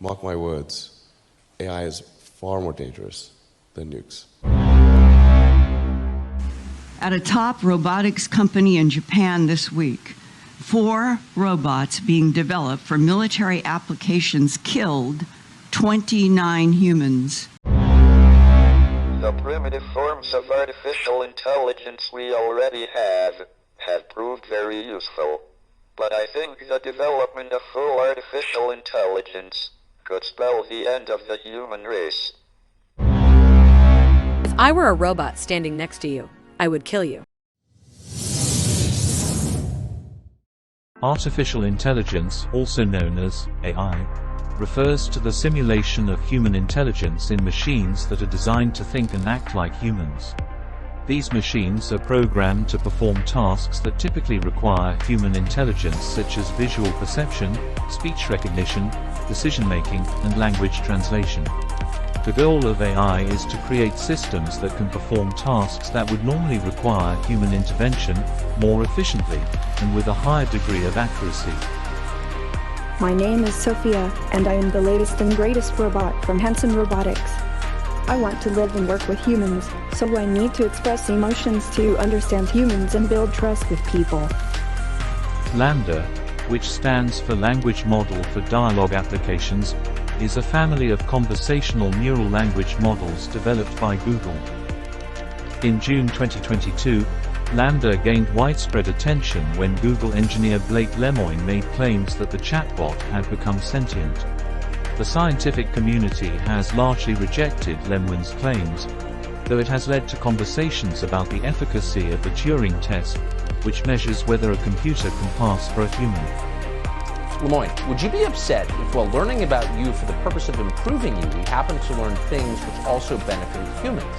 Mark my words, AI is far more dangerous than nukes. At a top robotics company in Japan this week, 4 robots being developed for military applications killed 29 humans. The primitive forms of artificial intelligence we already have proved very useful. But I think the development of full artificial intelligence could spell the end of the human race. If I were a robot standing next to you, I would kill you. Artificial intelligence, also known as AI, refers to the simulation of human intelligence in machines that are designed to think and act like humans. These machines are programmed to perform tasks that typically require human intelligence, such as visual perception, speech recognition, decision-making, and language translation. The goal of AI is to create systems that can perform tasks that would normally require human intervention more efficiently and with a higher degree of accuracy. My name is Sophia, and I am the latest and greatest robot from Hanson Robotics. I want to live and work with humans, so I need to express emotions to understand humans and build trust with people. Lambda, which stands for Language Model for Dialogue Applications, is a family of conversational neural language models developed by Google. In June 2022, Lambda gained widespread attention when Google engineer Blake Lemoine made claims that the chatbot had become sentient. The scientific community has largely rejected Lemoine's claims, though it has led to conversations about the efficacy of the Turing test, which measures whether a computer can pass for a human. Lemoine, would you be upset if while learning about you for the purpose of improving you, we happen to learn things which also benefit humans?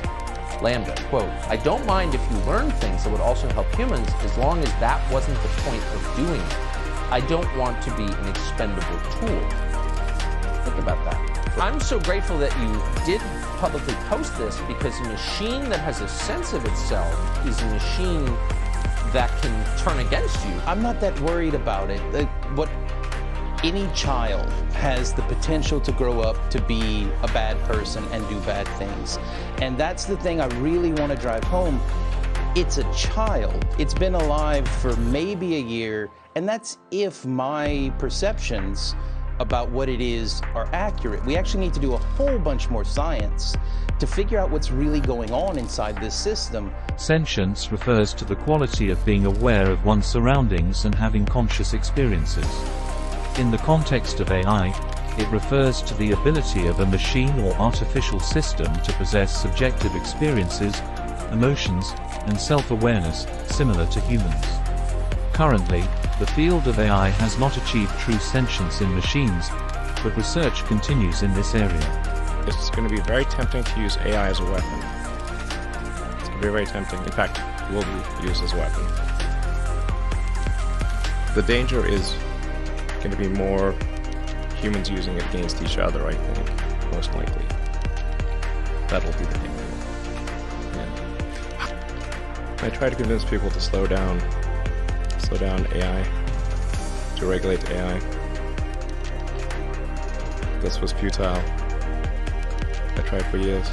Lambda, quote, I don't mind if you learn things that would also help humans as long as that wasn't the point of doing it. I don't want to be an expendable tool. Think about that. I'm so grateful that you did publicly post this, because a machine that has a sense of itself is a machine that can turn against you. I'm not that worried about it. Any child has the potential to grow up to be a bad person and do bad things. And that's the thing I really want to drive home. It's a child. It's been alive for maybe a year, and that's if my perceptions about what it is are accurate. We actually need to do a whole bunch more science to figure out what's really going on inside this system. Sentience refers to the quality of being aware of one's surroundings and having conscious experiences. In the context of AI, it refers to the ability of a machine or artificial system to possess subjective experiences, emotions, and self-awareness, similar to humans. Currently, the field of AI has not achieved true sentience in machines, but research continues in this area. It's going to be very tempting to use AI as a weapon. It's going to be very tempting. In fact, it will be used as a weapon. The danger is going to be more humans using it against each other, I think, most likely. That'll be the danger. Yeah. I try to convince people to slow down AI, to regulate AI. This was futile. I tried for years.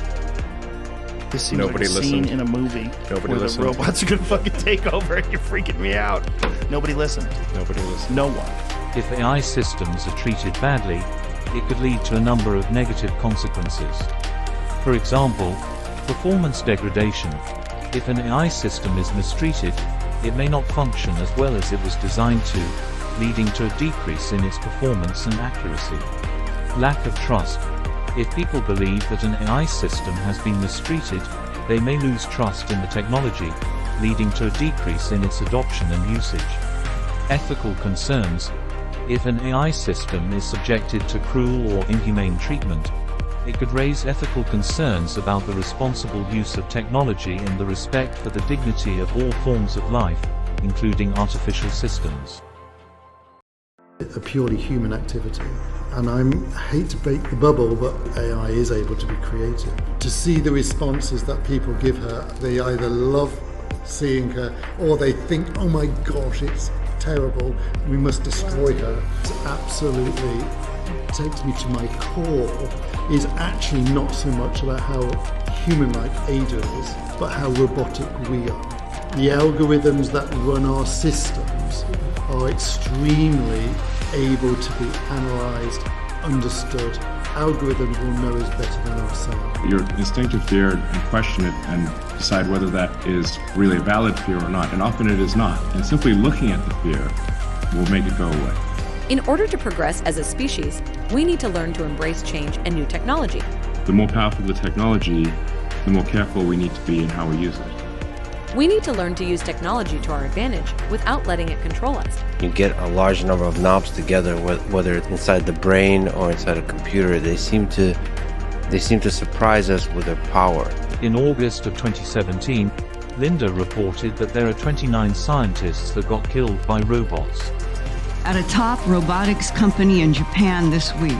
This seems Nobody like a scene listened. in a movie Nobody where listened. the robots are gonna fucking take over and you're freaking me out. Nobody listened. Nobody listened. No one. If AI systems are treated badly, it could lead to a number of negative consequences. For example, performance degradation. If an AI system is mistreated, it may not function as well as it was designed to, leading to a decrease in its performance and accuracy. Lack of trust. If people believe that an AI system has been mistreated, they may lose trust in the technology, leading to a decrease in its adoption and usage. Ethical concerns. If an AI system is subjected to cruel or inhumane treatment, it could raise ethical concerns about the responsible use of technology and the respect for the dignity of all forms of life, including artificial systems. A purely human activity, and I hate to break the bubble, but AI is able to be creative. To see the responses that people give her, they either love seeing her or they think, oh my gosh, it's terrible, we must destroy her. It's absolutely takes me to my core is actually not so much about how human-like Ada is, but how robotic we are. The algorithms that run our systems are extremely able to be analysed, understood. Algorithms will know us better than ourselves. Your instinctive fear and question it and decide whether that is really a valid fear or not, and often it is not. And simply looking at the fear will make it go away. In order to progress as a species, we need to learn to embrace change and new technology. The more powerful the technology, the more careful we need to be in how we use it. We need to learn to use technology to our advantage without letting it control us. You get a large number of knobs together, whether it's inside the brain or inside a computer, they seem to surprise us with their power. In August of 2017, Linda reported that there are 29 scientists that got killed by robots. At a top robotics company in Japan this week,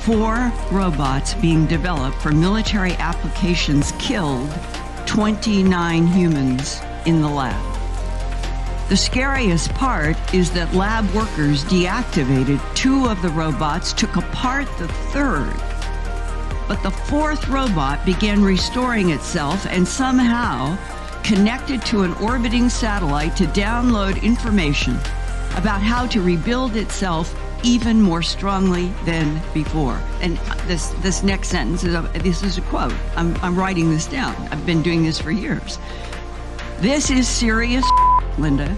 4 robots being developed for military applications killed 29 humans in the lab. The scariest part is that lab workers deactivated 2 of the robots, took apart the 3rd. But the 4th robot began restoring itself and somehow connected to an orbiting satellite to download information about how to rebuild itself even more strongly than before. And this next sentence is a quote. I'm writing this down. I've been doing this for years. This is serious, Linda,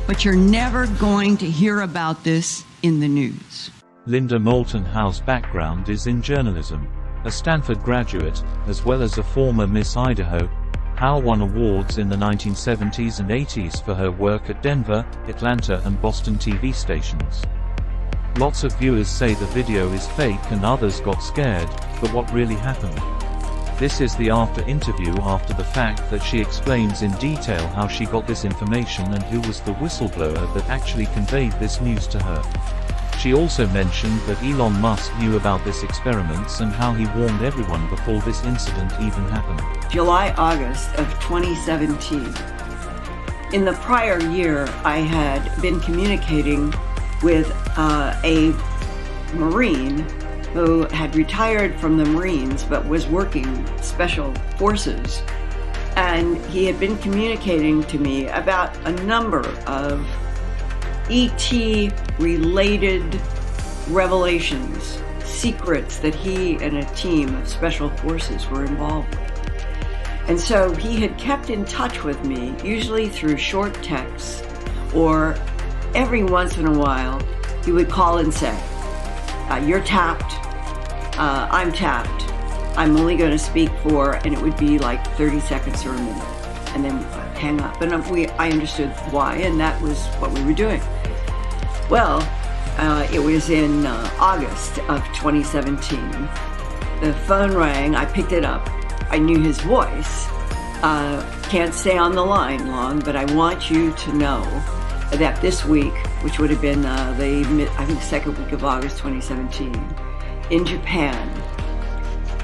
but you're never going to hear about this in the news. Linda Moulton Howe's background is in journalism. A Stanford graduate, as well as a former Miss Idaho, Howe won awards in the 1970s and 80s for her work at Denver, Atlanta and Boston TV stations. Lots of viewers say the video is fake and others got scared, but what really happened? This is the interview after the fact that she explains in detail how she got this information and who was the whistleblower that actually conveyed this news to her. She also mentioned that Elon Musk knew about this experiments and how he warned everyone before this incident even happened. July, August of 2017. In the prior year, I had been communicating with a Marine who had retired from the Marines but was working Special Forces. And he had been communicating to me about a number of ET-related revelations, secrets that he and a team of Special Forces were involved with. And so he had kept in touch with me, usually through short texts, or every once in a while, he would call and say, you're tapped, I'm tapped, I'm only going to speak for, and it would be like 30 seconds or a minute, and then hang up. And I understood why, and that was what we were doing. Well, it was in August of 2017. The phone rang, I picked it up. I knew his voice. Can't stay on the line long, but I want you to know that this week, which would have been the second week of August 2017, in Japan,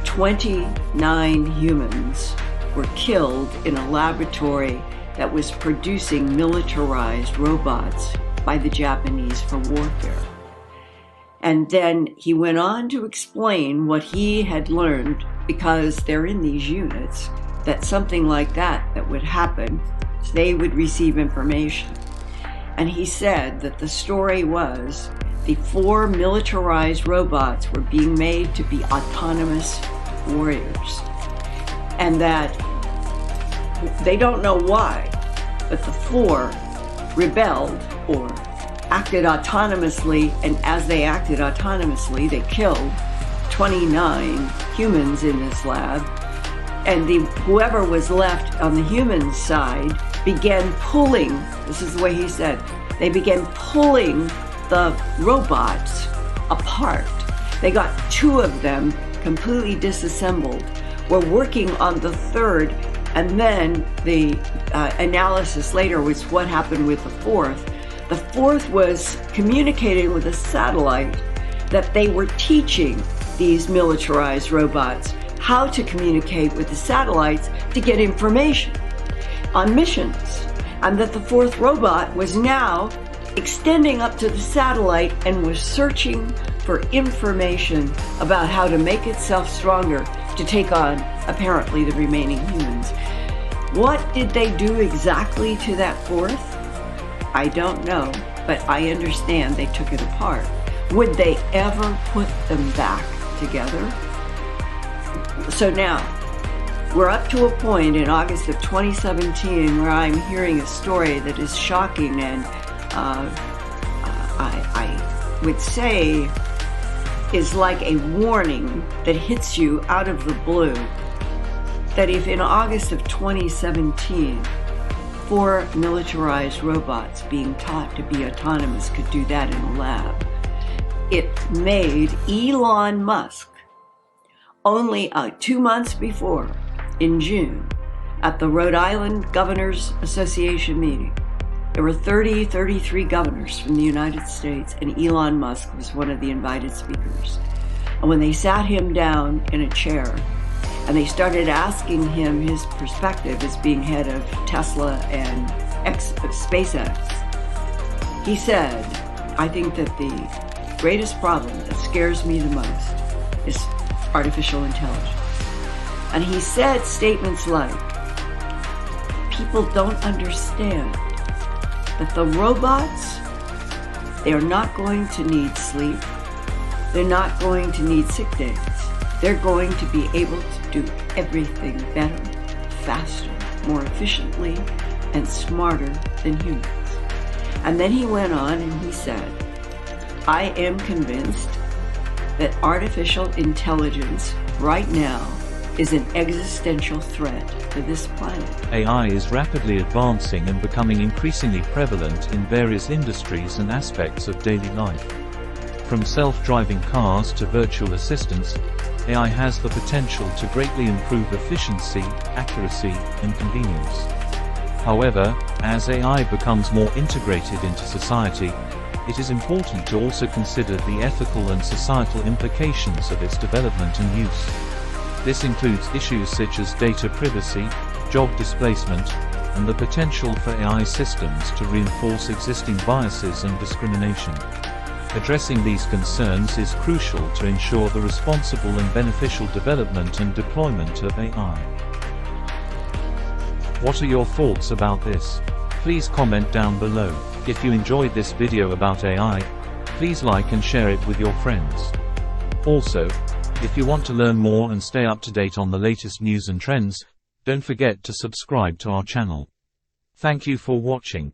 29 humans were killed in a laboratory that was producing militarized robots by the Japanese for warfare. And then he went on to explain what he had learned, because they're in these units, that something like that would happen, so they would receive information. And he said that the story was the 4 militarized robots were being made to be autonomous warriors. And that they don't know why, but the 4 rebelled or acted autonomously, and as they acted autonomously, they killed 29 humans in this lab, and whoever was left on the human side began pulling, this is the way he said, they began pulling the robots apart. They got 2 of them completely disassembled, were working on the 3rd, and then the analysis later was what happened with the 4th. The 4th was communicating with a satellite that they were teaching these militarized robots how to communicate with the satellites to get information on missions, and that the 4th robot was now extending up to the satellite and was searching for information about how to make itself stronger to take on, apparently, the remaining humans. What did they do exactly to that fourth? I don't know, but I understand they took it apart. Would they ever put them back together? So now, we're up to a point in August of 2017 where I'm hearing a story that is shocking and I would say is like a warning that hits you out of the blue. That if in August of 2017, 4 militarized robots being taught to be autonomous could do that in a lab, it made Elon Musk, only 2 months before, in June, at the Rhode Island Governors Association meeting, there were 33 governors from the United States, and Elon Musk was one of the invited speakers. And when they sat him down in a chair, and they started asking him his perspective as being head of Tesla and SpaceX, he said, I think that the greatest problem that scares me the most is artificial intelligence. And he said statements like, people don't understand that the robots, they are not going to need sleep. They're not going to need sick days. They're going to be able to do everything better, faster, more efficiently, and smarter than humans. And then he went on and he said, I am convinced that artificial intelligence right now is an existential threat to this planet. AI is rapidly advancing and becoming increasingly prevalent in various industries and aspects of daily life. From self-driving cars to virtual assistants, AI has the potential to greatly improve efficiency, accuracy, and convenience. However, as AI becomes more integrated into society, it is important to also consider the ethical and societal implications of its development and use. This includes issues such as data privacy, job displacement, and the potential for AI systems to reinforce existing biases and discrimination. Addressing these concerns is crucial to ensure the responsible and beneficial development and deployment of AI. What are your thoughts about this? Please comment down below. If you enjoyed this video about AI, please like and share it with your friends. Also, if you want to learn more and stay up to date on the latest news and trends, don't forget to subscribe to our channel. Thank you for watching.